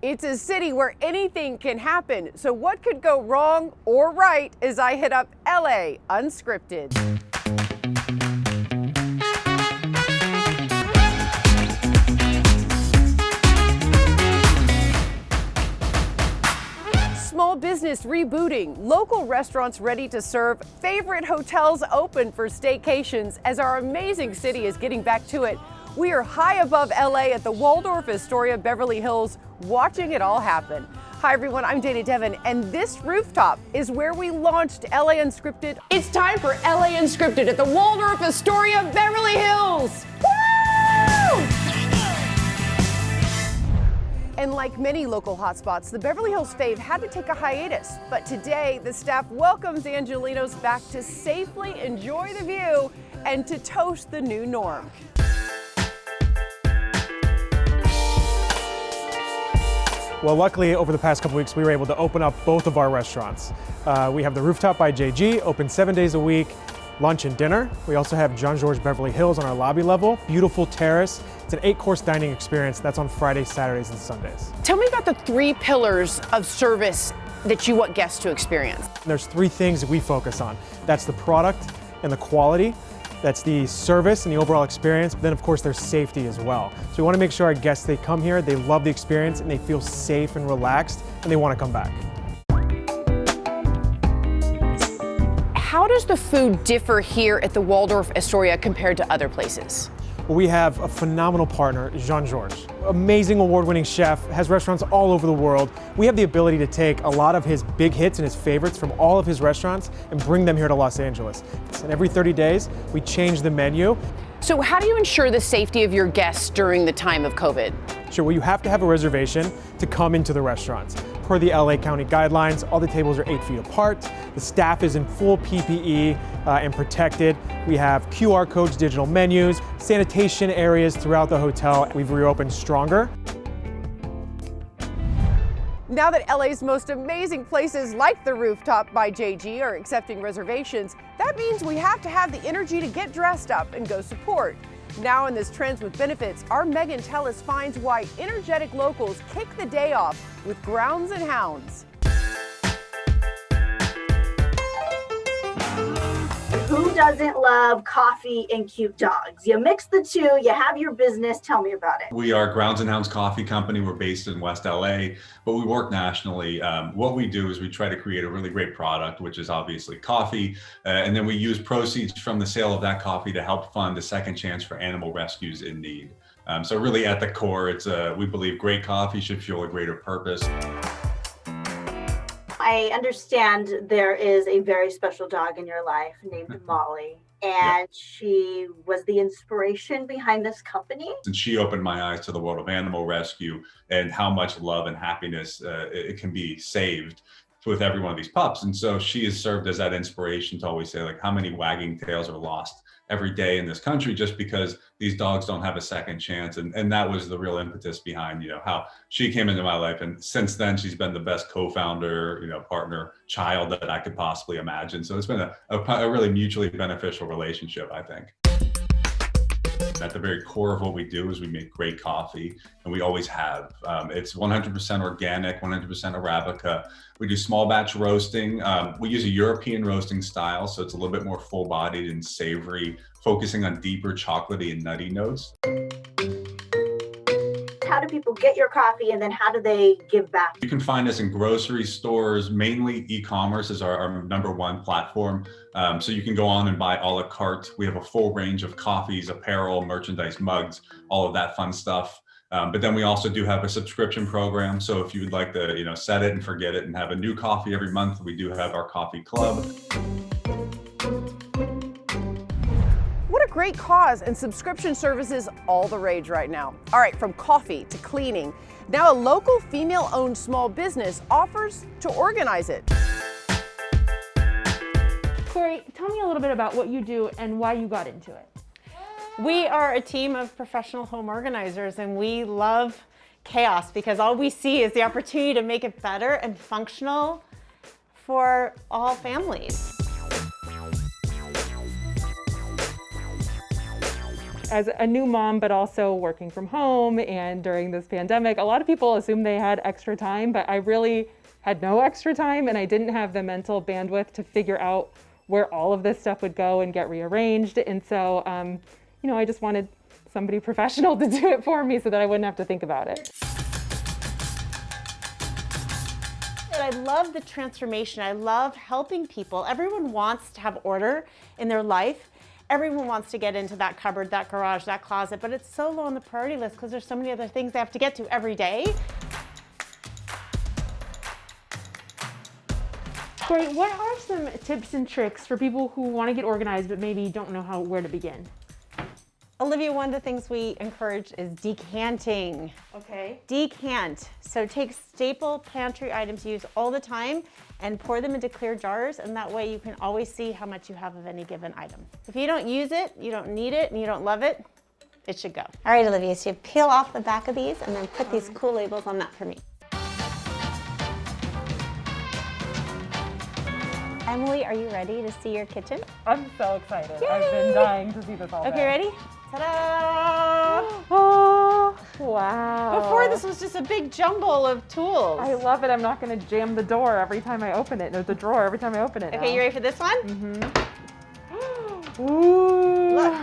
It's a city where anything can happen. So what could go wrong or right as I hit up LA Unscripted? Small business rebooting, local restaurants ready to serve, favorite hotels open for staycations. As our amazing city is getting back to it, we are high above LA at the Waldorf Astoria, Beverly Hills, watching it all happen. Hi everyone, I'm Dana Devon, and this rooftop is where we launched LA Unscripted. It's time for LA Unscripted at the Waldorf Astoria, Beverly Hills. Woo! And like many local hotspots, the Beverly Hills fave had to take a hiatus. But today, the staff welcomes Angelinos back to safely enjoy the view and to toast the new norm. Well, luckily, over the past couple weeks, we were able to open up both of our restaurants. We have the Rooftop by JG, open 7 days a week, lunch and dinner. We also have Jean-Georges Beverly Hills on our lobby level, beautiful terrace. It's an 8-course dining experience that's on Fridays, Saturdays, and Sundays. Tell me about the 3 pillars of service that you want guests to experience. There's 3 things that we focus on. That's the product and the quality. That's the service and the overall experience, but then of course there's safety as well. So we want to make sure our guests, they come here, they love the experience, and they feel safe and relaxed, and they want to come back. How does the food differ here at the Waldorf Astoria compared to other places? We have a phenomenal partner, Jean-Georges. Amazing award-winning chef, has restaurants all over the world. We have the ability to take a lot of his big hits and his favorites from all of his restaurants and bring them here to Los Angeles. And every 30 days, we change the menu. So how do you ensure the safety of your guests during the time of COVID? Sure, well, you have to have a reservation to come into the restaurants. Per the LA County guidelines, all the tables are 8 feet apart. The staff is in full PPE and protected. We have QR codes, digital menus, sanitation areas throughout the hotel. We've reopened stronger. Now that LA's most amazing places like the Rooftop by JG are accepting reservations, that means we have to have the energy to get dressed up and go support. Now in this Trends with Benefits, our Megan Tellis finds why energetic locals kick the day off with Grounds and Hounds. Who doesn't love coffee and cute dogs? You mix the two, you have your business. Tell me about it. We are Grounds and Hounds Coffee Company. We're based in West LA, but we work nationally. What we do is we try to create a really great product, which is obviously coffee. And then we use proceeds from the sale of that coffee to help fund the second chance for animal rescues in need. So really at the core, it's we believe great coffee should fuel a greater purpose. I understand there is a very special dog in your life named Molly, and she was the inspiration behind this company. And she opened my eyes to the world of animal rescue and how much love and happiness it can be saved with every one of these pups. And so she has served as that inspiration to always say, like, how many wagging tails are lost every day in this country just because these dogs don't have a second chance. And that was the real impetus behind, how she came into my life. And since then, she's been the best co-founder, partner, child that I could possibly imagine. So it's been a really mutually beneficial relationship, I think. At the very core of what we do is we make great coffee, and we always have. It's 100% organic, 100% Arabica. We do small batch roasting. We use a European roasting style, so it's a little bit more full-bodied and savory, focusing on deeper chocolatey and nutty notes. How do people get your coffee, and then how do they give back? You can find us in grocery stores. Mainly e-commerce is our number one platform. So you can go on and buy a la carte. We have a full range of coffees, apparel, merchandise, mugs, all of that fun stuff. But then we also do have a subscription program. So if you would like to, set it and forget it and have a new coffee every month, we do have our coffee club. What a great cause, and subscription services all the rage right now. All right, from coffee to cleaning, now a local female-owned small business offers to organize it. Corey, tell me a little bit about what you do and why you got into it. We are a team of professional home organizers, and we love chaos because all we see is the opportunity to make it better and functional for all families. As a new mom, but also working from home and during this pandemic, a lot of people assume they had extra time, but I really had no extra time, and I didn't have the mental bandwidth to figure out where all of this stuff would go and get rearranged. And so, you know, I just wanted somebody professional to do it for me so that I wouldn't have to think about it. I love the transformation. I love helping people. Everyone wants to have order in their life. Everyone wants to get into that cupboard, that garage, that closet, but it's so low on the priority list because there's so many other things they have to get to every day. Great. What are some tips and tricks for people who want to get organized but maybe don't know where to begin? Olivia, one of the things we encourage is decanting. Okay. Decant. So take staple pantry items you use all the time and pour them into clear jars, and that way you can always see how much you have of any given item. If you don't use it, you don't need it, and you don't love it, it should go. All right, Olivia, so you peel off the back of these and then put these cool labels on that for me. Emily, are you ready to see your kitchen? I'm so excited. Yay! I've been dying to see this all day. Okay, ready? Ta-da! Oh, wow. Before, this was just a big jumble of tools. I love it. I'm not going to jam the door every time I open it. No, the drawer every time I open it. Okay, you ready for this one? Mm-hmm. Ooh. Look.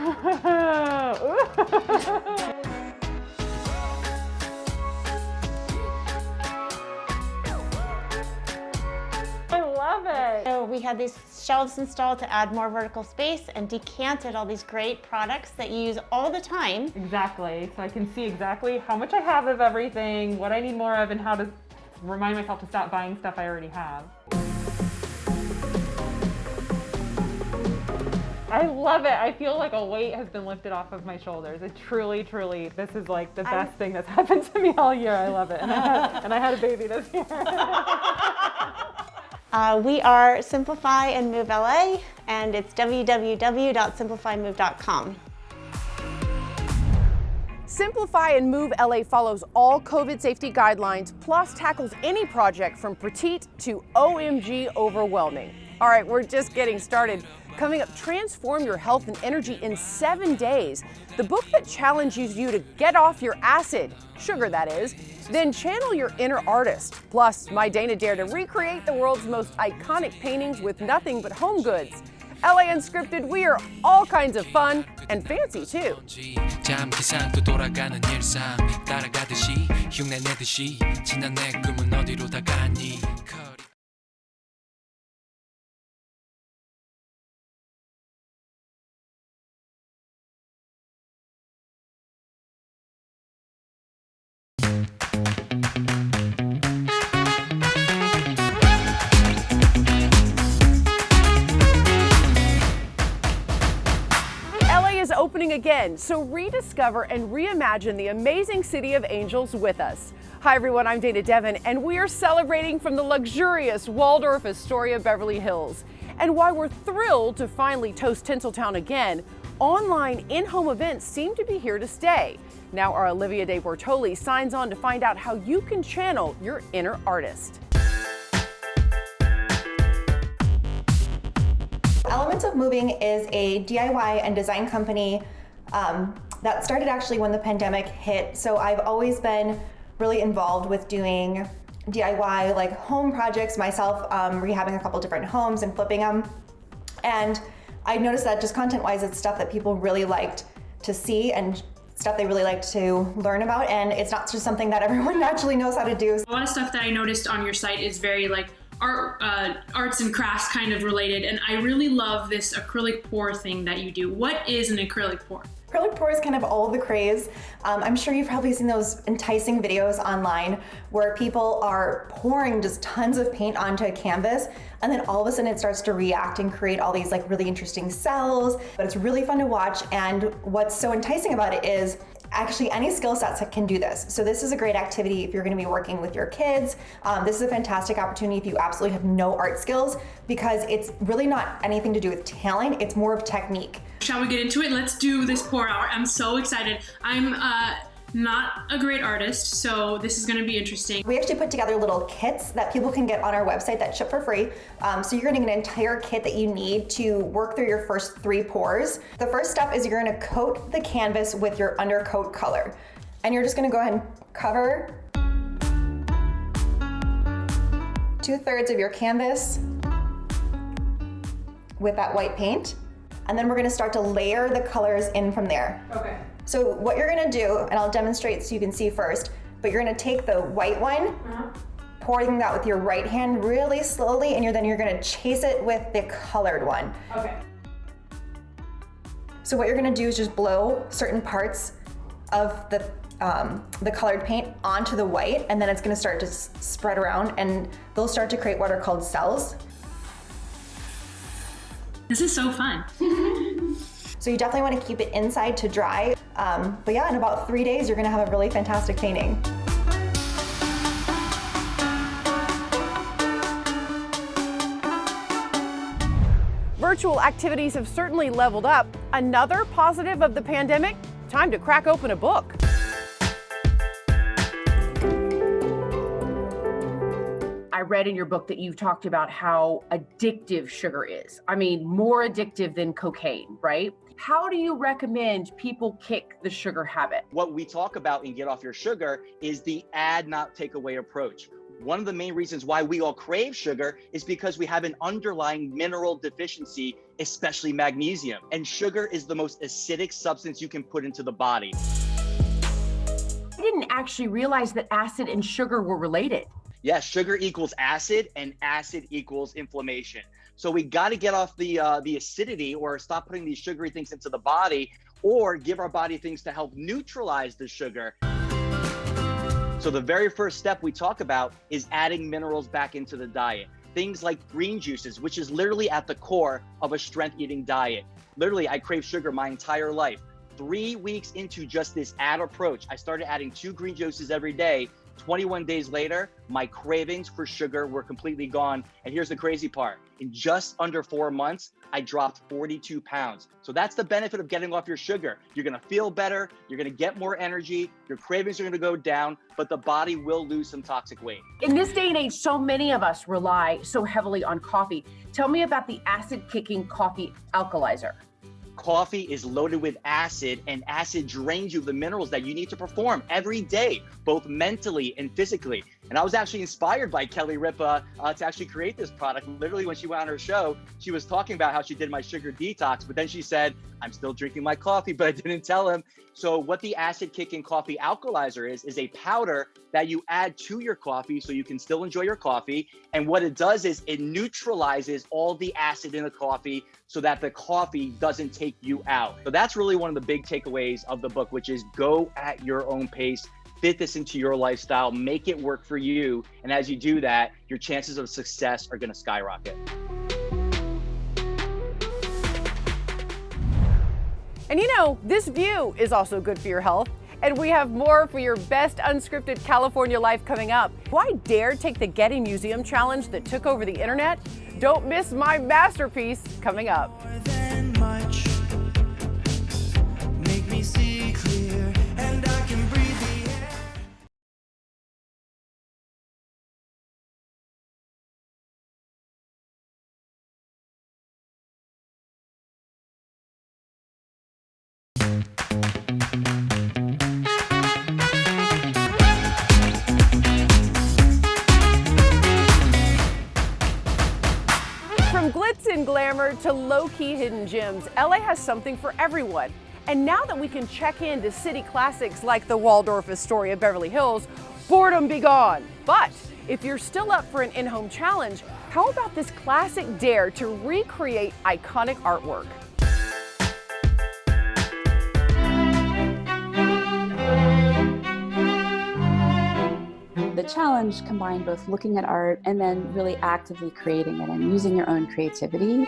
I love it. So we had these shelves installed to add more vertical space and decanted all these great products that you use all the time. Exactly. So I can see exactly how much I have of everything, what I need more of, and how to remind myself to stop buying stuff I already have. I love it. I feel like a weight has been lifted off of my shoulders. It truly, this is like the best thing that's happened to me all year. I love it. And I had a baby this year. We are Simplify and Move LA, and it's www.simplifymove.com. Simplify and Move LA follows all COVID safety guidelines, plus tackles any project from petite to OMG overwhelming. All right, we're just getting started. Coming up, transform your health and energy in 7 days. The book that challenges you to get off your acid, sugar that is, then channel your inner artist. Plus, my Dana dare to recreate the world's most iconic paintings with nothing but home goods. LA Unscripted, we are all kinds of fun and fancy too. Opening again, so rediscover and reimagine the amazing city of angels with us. Hi everyone, I'm Dana Devin, and we are celebrating from the luxurious Waldorf Astoria Beverly Hills. And while we're thrilled to finally toast Tinseltown again, online in-home events seem to be here to stay. Now our Olivia De Bortoli signs on to find out how you can channel your inner artist. Elements of Moving is a DIY and design company that started actually when the pandemic hit. So I've always been really involved with doing DIY like home projects myself, rehabbing a couple different homes and flipping them. And I noticed that just content-wise, it's stuff that people really liked to see and stuff they really liked to learn about. And it's not just something that everyone naturally knows how to do. A lot of stuff that I noticed on your site is very like arts and crafts kind of related, and I really love this acrylic pour thing that you do. What is an acrylic pour? Acrylic pour is kind of all the craze. I'm sure you've probably seen those enticing videos online where people are pouring just tons of paint onto a canvas, and then all of a sudden it starts to react and create all these like really interesting cells. But it's really fun to watch, and what's so enticing about it is actually any skill sets that can do this. So this is a great activity if you're going to be working with your kids. This is a fantastic opportunity if you absolutely have no art skills, because it's really not anything to do with talent, it's more of technique. Shall we get into it? Let's do this pour hour. I'm so excited. I'm not a great artist, so this is going to be interesting. We actually put together little kits that people can get on our website that ship for free. So you're getting an entire kit that you need to work through your first 3 pours. The first step is you're going to coat the canvas with your undercoat color. And you're just going to go ahead and cover 2/3 of your canvas with that white paint. And then we're going to start to layer the colors in from there. Okay. So what you're gonna do, and I'll demonstrate so you can see first, but you're gonna take the white one, pouring that with your right hand really slowly, and then you're gonna chase it with the colored one. Okay. So what you're gonna do is just blow certain parts of the colored paint onto the white, and then it's gonna start to spread around, and they'll start to create what are called cells. This is so fun. So you definitely want to keep it inside to dry. But yeah, in about 3 days, you're going to have a really fantastic painting. Virtual activities have certainly leveled up. Another positive of the pandemic? Time to crack open a book. I read in your book that you've talked about how addictive sugar is. I mean, more addictive than cocaine, right? How do you recommend people kick the sugar habit? What we talk about in Get Off Your Sugar is the add, not take away approach. One of the main reasons why we all crave sugar is because we have an underlying mineral deficiency, especially magnesium. And sugar is the most acidic substance you can put into the body. I didn't actually realize that acid and sugar were related. Yes, sugar equals acid and acid equals inflammation. So we got to get off the acidity, or stop putting these sugary things into the body, or give our body things to help neutralize the sugar. So the very first step we talk about is adding minerals back into the diet. Things like green juices, which is literally at the core of a strength eating diet. Literally, I crave sugar my entire life. 3 weeks into just this add approach, I started adding 2 green juices every day. 21 days later, my cravings for sugar were completely gone. And here's the crazy part. In just under 4 months, I dropped 42 pounds. So that's the benefit of getting off your sugar. You're gonna feel better, you're gonna get more energy, your cravings are gonna go down, but the body will lose some toxic weight. In this day and age, so many of us rely so heavily on coffee. Tell me about the acid-kicking coffee alkalizer. Coffee is loaded with acid, and acid drains you of the minerals that you need to perform every day, both mentally and physically. And I was actually inspired by Kelly Ripa to actually create this product. Literally, when she went on her show, she was talking about how she did my sugar detox, but then she said, I'm still drinking my coffee, but I didn't tell him. So what the acid kicking coffee alkalizer is a powder that you add to your coffee so you can still enjoy your coffee. And what it does is it neutralizes all the acid in the coffee so that the coffee doesn't take you out. So that's really one of the big takeaways of the book, which is go at your own pace. Fit this into your lifestyle, make it work for you. And as you do that, your chances of success are gonna skyrocket. And you know, this view is also good for your health. And we have more for your best unscripted California life coming up. Why dare take the Getty Museum challenge that took over the internet? Don't miss my masterpiece coming up. Make me see clear, and I can breathe the air. From glitz and glamour to low-key hidden gems, LA has something for everyone. And now that we can check into city classics like the Waldorf Astoria Beverly Hills, boredom be gone. But if you're still up for an in-home challenge, how about this classic dare to recreate iconic artwork? The challenge combined both looking at art and then really actively creating it and using your own creativity.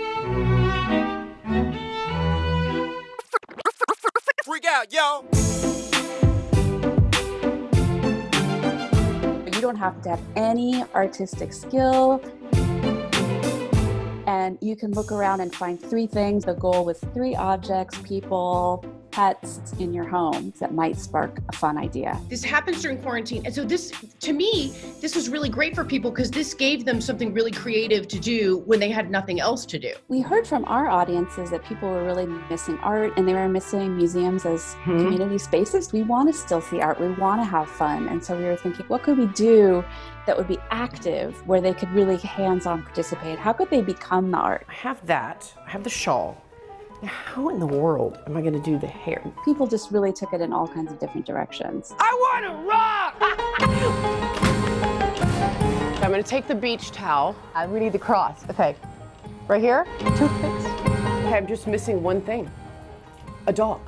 Freak out, yo! You don't have to have any artistic skill. And you can look around and find 3 things. The goal was 3 objects, people, pets in your home that might spark a fun idea. This happens during quarantine. And so this, to me, this was really great for people because this gave them something really creative to do when they had nothing else to do. We heard from our audiences that people were really missing art and they were missing museums as community spaces. We want to still see art. We want to have fun. And so we were thinking, what could we do that would be active, where they could really hands-on participate? How could they become the art? I have that. I have the shawl. Now, how in the world am I going to do the hair? People just really took it in all kinds of different directions. I want to rock! I'm going to take the beach towel. We need the cross. Okay. Right here, toothpicks. Okay, I'm just missing one thing. A dog.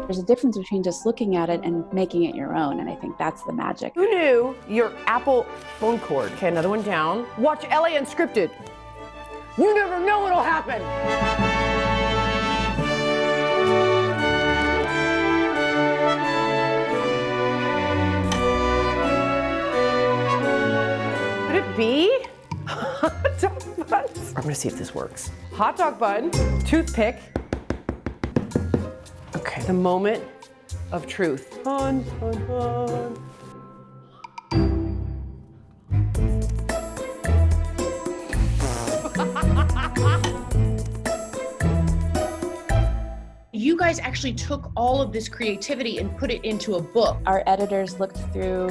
There's a difference between just looking at it and making it your own, and I think that's the magic. Who knew your Apple phone cord? Okay, another one down. Watch LA Unscripted. You never know what'll happen. Could it be hot dog buns? I'm gonna see if this works. Hot dog bun, toothpick. Okay, the moment of truth. Fun, fun, fun. You guys actually took all of this creativity and put it into a book. Our editors looked through,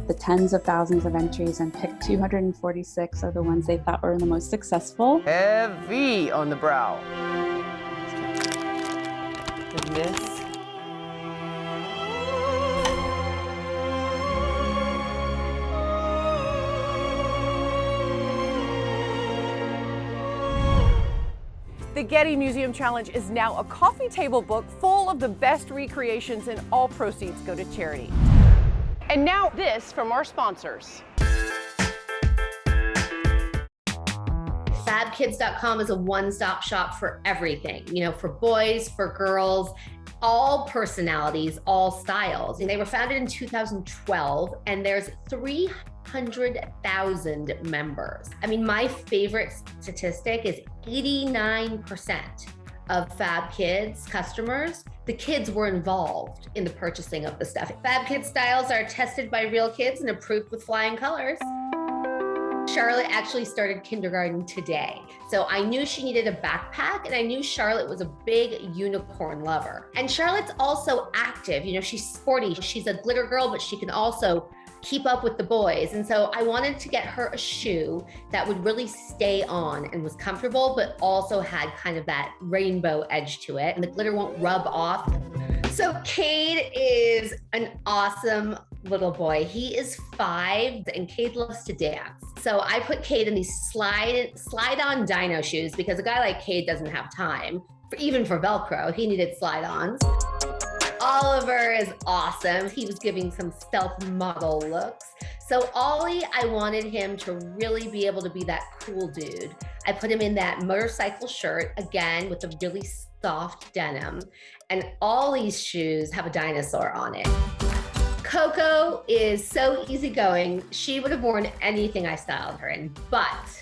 the tens of thousands of entries and picked 246 of the ones they thought were the most successful. Heavy on the brow. And this. The Getty Museum Challenge is now a coffee table book full of the best recreations, and all proceeds go to charity. And now this from our sponsors. Fabkids.com is a one-stop shop for everything, for boys, for girls, all personalities, all styles. And they were founded in 2012, and there's 300,000 members. I mean, my favorite statistic is 89% of Fab Kids customers, the kids were involved in the purchasing of the stuff. Fab Kids styles are tested by real kids and approved with flying colors. Charlotte actually started kindergarten today. So I knew she needed a backpack, and I knew Charlotte was a big unicorn lover. And Charlotte's also active. She's sporty. She's a glitter girl, but she can also keep up with the boys. And so I wanted to get her a shoe that would really stay on and was comfortable, but also had kind of that rainbow edge to it, and the glitter won't rub off. So Cade is an awesome little boy. He is 5, and Cade loves to dance. So I put Cade in these slide-on dino shoes because a guy like Cade doesn't have time, even for Velcro. He needed slide-ons. Oliver is awesome. He was giving some stealth model looks. So Ollie, I wanted him to really be able to be that cool dude. I put him in that motorcycle shirt, again, with a really soft denim. And Ollie's shoes have a dinosaur on it. Coco is so easygoing. She would have worn anything I styled her in, but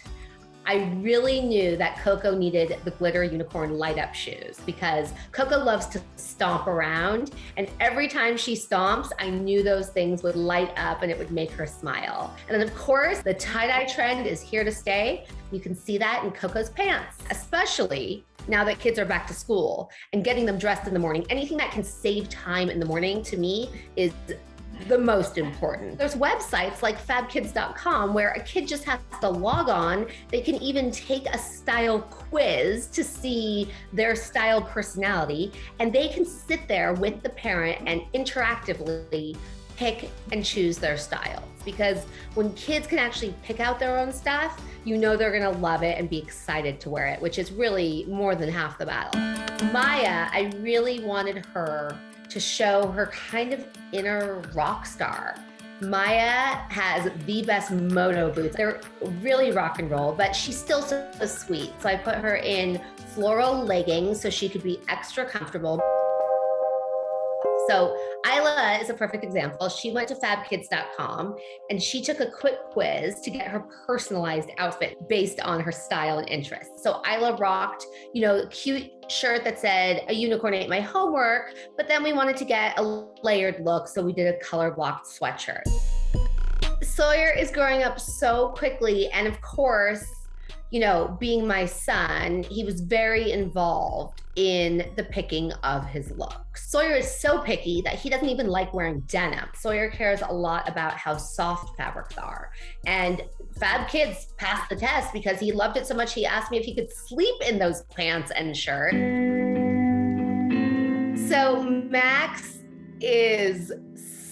I really knew that Coco needed the glitter unicorn light up shoes because Coco loves to stomp around, and every time she stomps, I knew those things would light up and it would make her smile. And then of course, the tie-dye trend is here to stay. You can see that in Coco's pants, especially now that kids are back to school and getting them dressed in the morning. Anything that can save time in the morning to me is the most important. There's websites like fabkids.com where a kid just has to log on. They can even take a style quiz to see their style personality, and they can sit there with the parent and interactively pick and choose their styles. Because when kids can actually pick out their own stuff, they're gonna love it and be excited to wear it, which is really more than half the battle. Maya, I really wanted her to show her kind of inner rock star. Maya has the best moto boots. They're really rock and roll, but she's still so sweet. So I put her in floral leggings so she could be extra comfortable. So Isla is a perfect example. She went to fabkids.com and she took a quick quiz to get her personalized outfit based on her style and interests. So Isla rocked, a cute shirt that said a unicorn ate my homework, but then we wanted to get a layered look. So we did a color blocked sweatshirt. Sawyer is growing up so quickly. And of course, being my son, he was very involved in the picking of his looks. Sawyer is so picky that he doesn't even like wearing denim. Sawyer cares a lot about how soft fabrics are. And Fab Kids passed the test because he loved it so much, he asked me if he could sleep in those pants and shirt. So Max is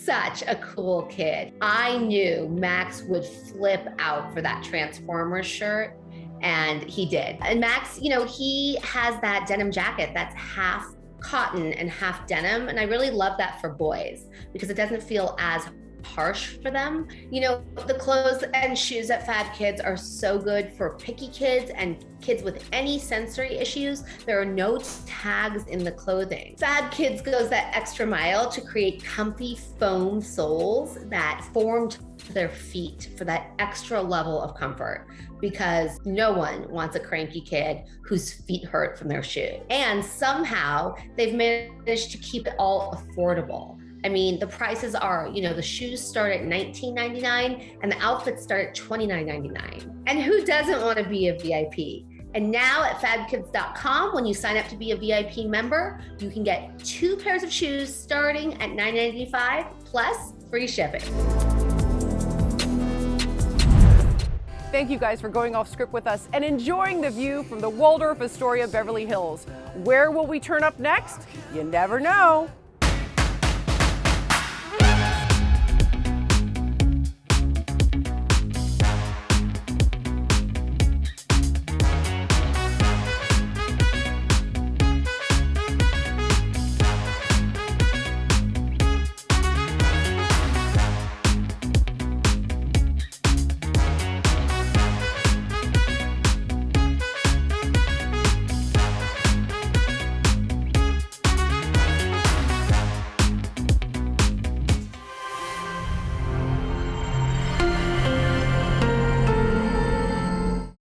such a cool kid. I knew Max would flip out for that Transformers shirt. And he did. And Max, he has that denim jacket that's half cotton and half denim. And I really love that for boys because it doesn't feel as harsh for them. The clothes and shoes at Fab Kids are so good for picky kids and kids with any sensory issues. There are no tags in the clothing. Fab Kids goes that extra mile to create comfy foam soles that form to their feet for that extra level of comfort, because no one wants a cranky kid whose feet hurt from their shoe. And somehow they've managed to keep it all affordable. I mean, the prices are, the shoes start at $19.99 and the outfits start at $29.99. And who doesn't want to be a VIP? And now at fabkids.com, when you sign up to be a VIP member, you can get 2 pairs of shoes starting at $9.95 plus free shipping. Thank you guys for going off script with us and enjoying the view from the Waldorf Astoria Beverly Hills. Where will we turn up next? You never know.